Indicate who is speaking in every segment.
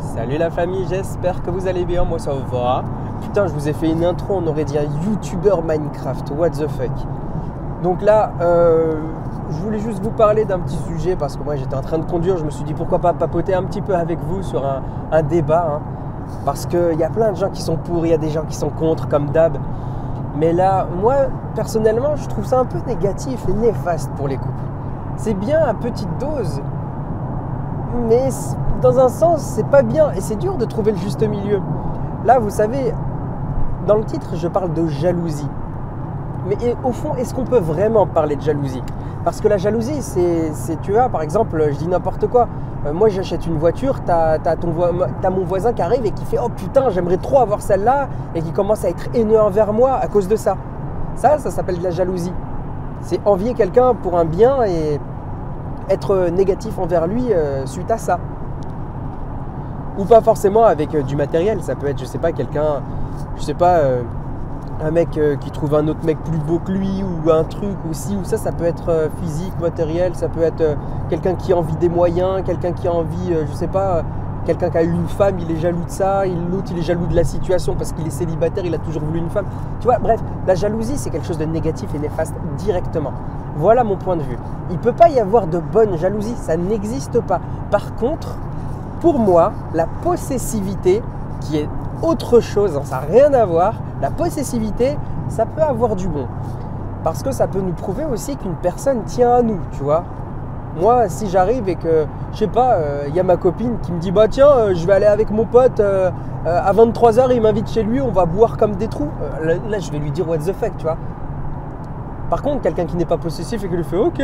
Speaker 1: Salut la famille, j'espère que vous allez bien, moi ça va. Putain, je vous ai fait une intro, on aurait dit un YouTuber Minecraft, what the fuck. Donc là, je voulais juste vous parler d'un petit sujet parce que moi j'étais en train de conduire, je me suis dit pourquoi pas papoter un petit peu avec vous sur un débat. Parce qu'il y a plein de gens qui sont pour, il y a des gens qui sont contre comme d'hab. Mais là, moi personnellement, je trouve ça un peu négatif et néfaste pour les couples. C'est bien à petite dose, mais dans un sens, c'est pas bien et c'est dur de trouver le juste milieu. Là, vous savez, dans le titre, je parle de jalousie. Mais au fond, est-ce qu'on peut vraiment parler de jalousie? Parce que la jalousie, c'est tu vois, par exemple, je dis n'importe quoi. Moi, j'achète une voiture, t'as mon voisin qui arrive et qui fait « Oh putain, j'aimerais trop avoir celle-là » et qui commence à être haineux envers moi à cause de ça. Ça s'appelle de la jalousie. C'est envier quelqu'un pour un bien et être négatif envers lui suite à ça. Ou pas forcément avec du matériel, ça peut être, je sais pas, quelqu'un, un mec qui trouve un autre mec plus beau que lui ou un truc ou ci ou ça peut être physique, matériel, ça peut être quelqu'un qui a envie des moyens, quelqu'un qui a envie, je sais pas, quelqu'un qui a eu une femme, il est jaloux de ça, l'autre il est jaloux de la situation parce qu'il est célibataire, il a toujours voulu une femme. Tu vois, bref, la jalousie c'est quelque chose de négatif et néfaste directement. Voilà mon point de vue. Il ne peut pas y avoir de bonne jalousie, ça n'existe pas. Par contre, pour moi, la possessivité, qui est autre chose, ça n'a rien à voir, la possessivité, ça peut avoir du bon. Parce que ça peut nous prouver aussi qu'une personne tient à nous, tu vois. Moi, si j'arrive et que, je sais pas, y a ma copine qui me dit « Bah tiens, je vais aller avec mon pote, à 23h, il m'invite chez lui, on va boire comme des trous. » Là, je vais lui dire « What the fuck », tu vois. Par contre, quelqu'un qui n'est pas possessif et qui lui fait « Ok,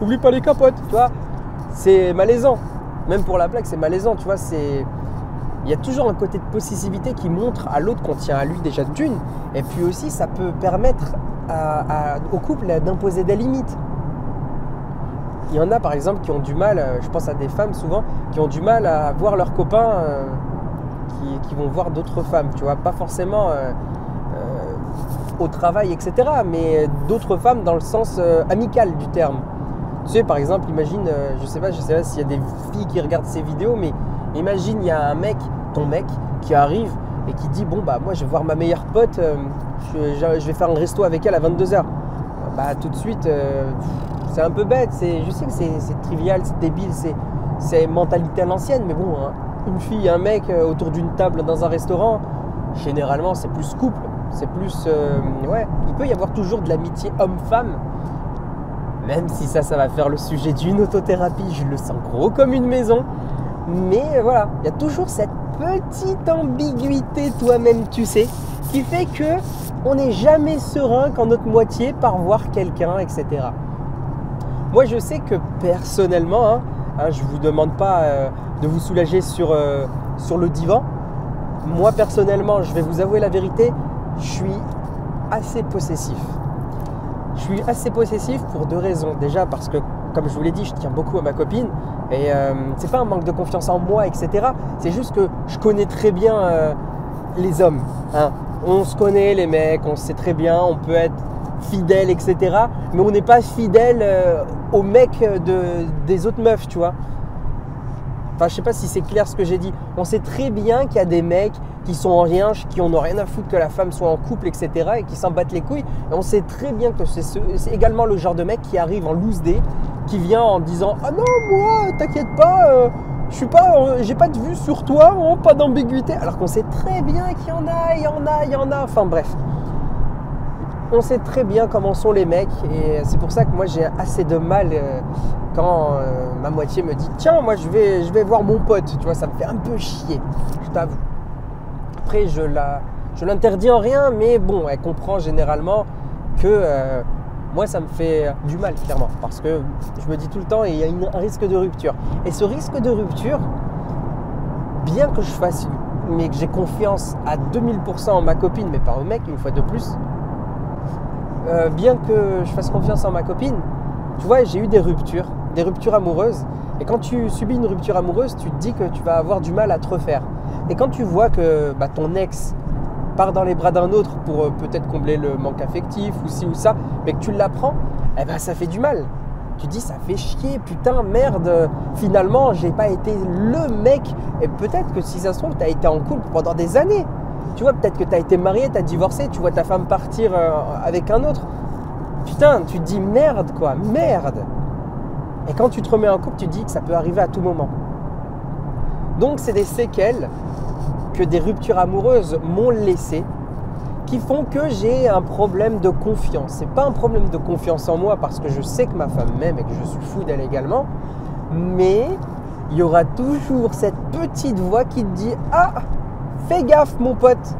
Speaker 1: oublie pas les capotes », tu vois, c'est malaisant. Même pour la blague, c'est malaisant, tu vois, il y a toujours un côté de possessivité qui montre à l'autre qu'on tient à lui déjà d'une. Et puis aussi, ça peut permettre au couple d'imposer des limites. Il y en a par exemple qui ont du mal, je pense à des femmes souvent, qui ont du mal à voir leurs copains qui vont voir d'autres femmes, tu vois, pas forcément au travail, etc. Mais d'autres femmes dans le sens amical du terme. Tu sais, par exemple, imagine, je sais pas s'il y a des filles qui regardent ces vidéos, mais imagine, il y a un mec, ton mec, qui arrive et qui dit « Bon, bah moi, je vais voir ma meilleure pote, je vais faire un resto avec elle à 22h. » Bah, tout de suite, c'est un peu bête. Je sais que c'est trivial, c'est débile, c'est mentalité à l'ancienne, mais bon, hein, une fille, un mec autour d'une table dans un restaurant, généralement, c'est plus couple. C'est plus... ouais, il peut y avoir toujours de l'amitié homme-femme. Même si ça va faire le sujet d'une autothérapie, je le sens gros comme une maison. Mais voilà, il y a toujours cette petite ambiguïté, toi-même tu sais, qui fait que on n'est jamais serein quand notre moitié part voir quelqu'un, etc. Moi, je sais que personnellement, je ne vous demande pas de vous soulager sur le divan. Moi, personnellement, je vais vous avouer la vérité, je suis assez possessif. Je suis assez possessif pour deux raisons. Déjà parce que, comme je vous l'ai dit, je tiens beaucoup à ma copine. Et c'est pas un manque de confiance en moi, etc. C'est juste que je connais très bien les hommes. On se connaît, les mecs, on sait très bien, on peut être fidèle, etc. Mais on n'est pas fidèle aux mecs des autres meufs, tu vois. Enfin, je sais pas si c'est clair ce que j'ai dit. On sait très bien qu'il y a des mecs qui sont en rien, qui en ont rien à foutre que la femme soit en couple, etc. et qui s'en battent les couilles. Et on sait très bien que c'est également le genre de mec qui arrive en loose day, qui vient en disant « Ah non, moi, t'inquiète pas, j'ai pas de vue sur toi, pas d'ambiguïté. » Alors qu'on sait très bien qu'il y en a. Enfin bref. On sait très bien comment sont les mecs et c'est pour ça que moi j'ai assez de mal quand ma moitié me dit « Tiens, moi je vais voir mon pote. » Tu vois, ça me fait un peu chier, je t'avoue. Après, je l'interdis en rien, mais bon, elle comprend généralement que moi ça me fait du mal, clairement. Parce que je me dis tout le temps, il y a un risque de rupture. Et ce risque de rupture, bien que je fasse, mais que j'ai confiance à 2000% en ma copine, mais pas au mec, une fois de plus, bien que je fasse confiance en ma copine, tu vois, j'ai eu des ruptures amoureuses. Et quand tu subis une rupture amoureuse, tu te dis que tu vas avoir du mal à te refaire. Et quand tu vois que ton ex part dans les bras d'un autre pour peut-être combler le manque affectif ou ci ou ça, mais que tu l'apprends, eh ben ça fait du mal. tu te dis ça fait chier, putain, merde, finalement j'ai pas été le mec. Et peut-être que si ça se trouve, tu as été en couple pendant des années. Tu vois, peut-être que tu as été marié, tu as divorcé, tu vois ta femme partir avec un autre. Putain, tu te dis merde quoi, merde. Et quand tu te remets en couple, tu te dis que ça peut arriver à tout moment. Donc c'est des séquelles que des ruptures amoureuses m'ont laissé, qui font que j'ai un problème de confiance. C'est pas un problème de confiance en moi parce que je sais que ma femme m'aime et que je suis fou d'elle également, mais il y aura toujours cette petite voix qui te dit « Ah, fais gaffe mon pote !»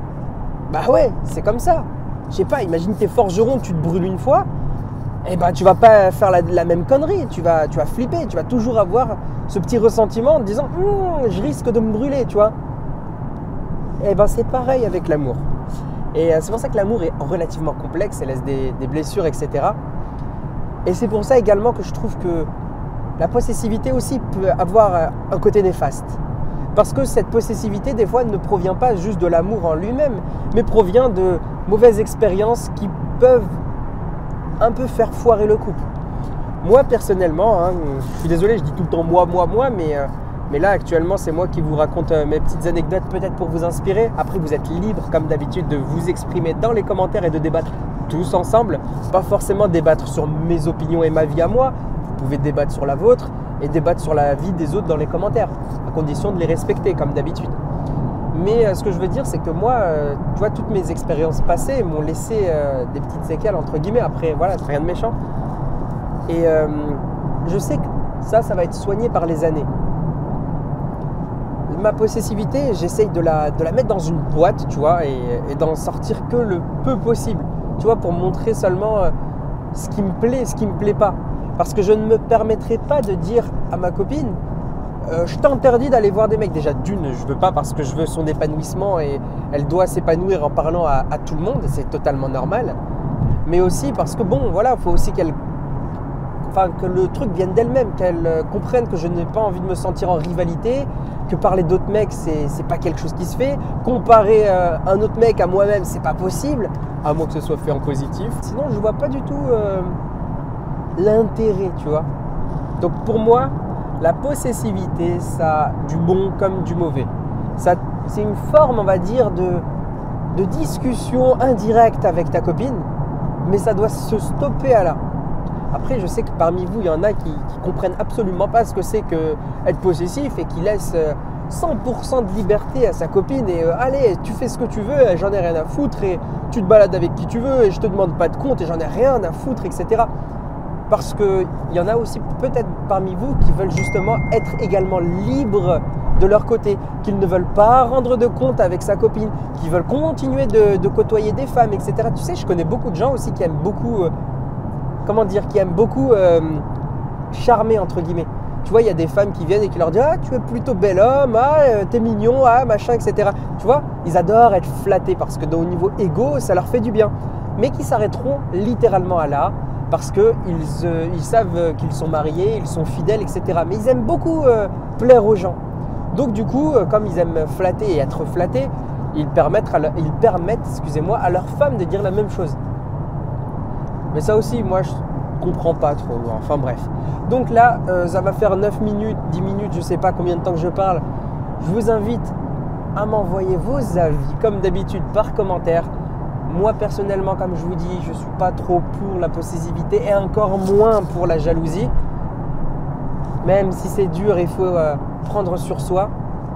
Speaker 1: Bah ouais, c'est comme ça. Je sais pas, imagine t'es forgeron, tu te brûles une fois, et ben tu vas pas faire la même connerie, tu vas flipper, tu vas toujours avoir ce petit ressentiment en te disant « Je risque de me brûler », tu vois. Et ben c'est pareil avec l'amour. Et c'est pour ça que l'amour est relativement complexe et laisse des blessures, etc. Et c'est pour ça également que je trouve que la possessivité aussi peut avoir un côté néfaste. Parce que cette possessivité, des fois, ne provient pas juste de l'amour en lui-même, mais provient de mauvaises expériences qui peuvent un peu faire foirer le couple. Moi, personnellement, je suis désolé, je dis tout le temps moi, mais là, actuellement, c'est moi qui vous raconte mes petites anecdotes, peut-être pour vous inspirer. Après, vous êtes libre, comme d'habitude, de vous exprimer dans les commentaires et de débattre tous ensemble. Pas forcément débattre sur mes opinions et ma vie à moi. Vous pouvez débattre sur la vôtre et débattre sur la vie des autres dans les commentaires, à condition de les respecter, comme d'habitude. Mais ce que je veux dire, c'est que moi, tu vois, toutes mes expériences passées m'ont laissé des petites séquelles, entre guillemets. Après, voilà, c'est rien de méchant. Et je sais que ça va être soigné par les années. Ma possessivité, j'essaye de la mettre dans une boîte, tu vois, et d'en sortir que le peu possible, tu vois, pour montrer seulement ce qui me plaît, ce qui me plaît pas. Parce que je ne me permettrai pas de dire à ma copine je t'interdis d'aller voir des mecs. Déjà d'une, je veux pas parce que je veux son épanouissement et elle doit s'épanouir en parlant à tout le monde, c'est totalement normal. Mais aussi parce que bon, voilà, il faut aussi que le truc vienne d'elle-même, qu'elle comprenne que je n'ai pas envie de me sentir en rivalité, que parler d'autres mecs, c'est pas quelque chose qui se fait. Comparer un autre mec à moi-même, c'est pas possible, à moins que ce soit fait en positif. Sinon, je vois pas du tout l'intérêt, tu vois. Donc pour moi, la possessivité, ça a du bon comme du mauvais. C'est une forme, on va dire, de discussion indirecte avec ta copine, mais ça doit se stopper à là. Après, je sais que parmi vous, il y en a qui comprennent absolument pas ce que c'est que être possessif et qui laissent 100% de liberté à sa copine et allez, tu fais ce que tu veux, j'en ai rien à foutre et tu te balades avec qui tu veux et je te demande pas de compte et j'en ai rien à foutre, etc. Parce qu'il y en a aussi peut-être parmi vous qui veulent justement être également libres de leur côté, qu'ils ne veulent pas rendre de compte avec sa copine, qui veulent continuer de côtoyer des femmes, etc. Tu sais, je connais beaucoup de gens aussi qui aiment beaucoup... qui aiment beaucoup charmer, entre guillemets. Tu vois, il y a des femmes qui viennent et qui leur disent « Ah, tu es plutôt bel homme, ah, t'es mignon, ah, machin, etc. » Tu vois, ils adorent être flattés parce que au niveau égo, ça leur fait du bien. Mais qui s'arrêteront littéralement à là parce qu'ils savent qu'ils sont mariés, ils sont fidèles, etc. Mais ils aiment beaucoup plaire aux gens. Donc du coup, comme ils aiment flatter et être flattés, ils permettent à leur femme de dire la même chose. Mais ça aussi, moi, je comprends pas trop. Enfin bref. Donc là, ça va faire 9 minutes, 10 minutes, je sais pas combien de temps que je parle. Je vous invite à m'envoyer vos avis, comme d'habitude, par commentaire. Moi, personnellement, comme je vous dis, je suis pas trop pour la possessivité et encore moins pour la jalousie. Même si c'est dur, il faut prendre sur soi.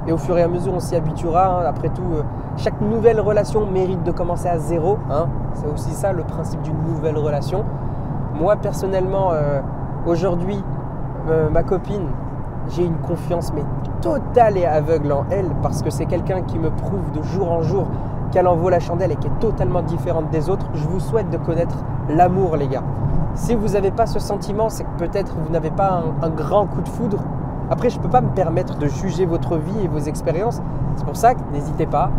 Speaker 1: Et au fur et à mesure, on s'y habituera. Après tout, chaque nouvelle relation mérite de commencer à zéro. C'est aussi ça le principe d'une nouvelle relation. Moi, personnellement, aujourd'hui, ma copine, j'ai une confiance mais totale et aveugle en elle parce que c'est quelqu'un qui me prouve de jour en jour qu'elle en vaut la chandelle et qui est totalement différente des autres. Je vous souhaite de connaître l'amour, les gars. Si vous n'avez pas ce sentiment, c'est que peut-être vous n'avez pas un grand coup de foudre. Après, je ne peux pas me permettre de juger votre vie et vos expériences. C'est pour ça que n'hésitez pas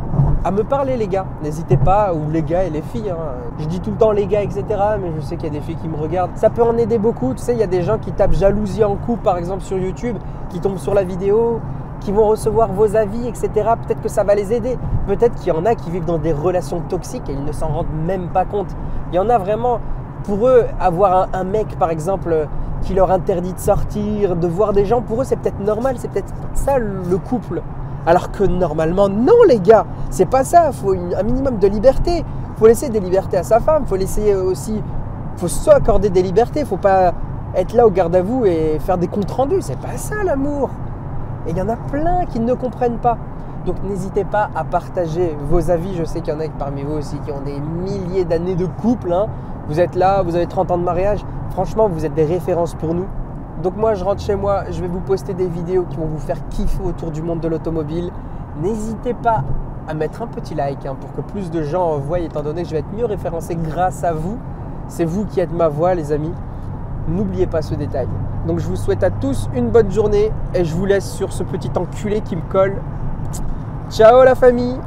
Speaker 1: à me parler, les gars. N'hésitez pas, ou les gars et les filles. Je dis tout le temps les gars, etc. Mais je sais qu'il y a des filles qui me regardent. Ça peut en aider beaucoup. Tu sais, il y a des gens qui tapent jalousie en couple, par exemple, sur YouTube, qui tombent sur la vidéo, qui vont recevoir vos avis, etc. Peut-être que ça va les aider. Peut-être qu'il y en a qui vivent dans des relations toxiques et ils ne s'en rendent même pas compte. Il y en a vraiment, pour eux, avoir un mec, par exemple, qui leur interdit de sortir, de voir des gens. Pour eux, c'est peut-être normal, c'est peut-être ça le couple. Alors que normalement, non les gars, c'est pas ça. Il faut un minimum de liberté. Il faut laisser des libertés à sa femme. Il faut laisser aussi, faut s'accorder des libertés. Il ne faut pas être là au garde à vous et faire des comptes rendus. C'est pas ça l'amour. Et il y en a plein qui ne comprennent pas. Donc n'hésitez pas à partager vos avis. Je sais qu'il y en a parmi vous aussi qui ont des milliers d'années de couple. Hein. Vous êtes là, vous avez 30 ans de mariage. Franchement, vous êtes des références pour nous. Donc moi, je rentre chez moi, je vais vous poster des vidéos qui vont vous faire kiffer autour du monde de l'automobile. N'hésitez pas à mettre un petit like pour que plus de gens voient, étant donné que je vais être mieux référencé grâce à vous. C'est vous qui êtes ma voix, les amis. N'oubliez pas ce détail. Donc je vous souhaite à tous une bonne journée et je vous laisse sur ce petit enculé qui me colle. Ciao la famille!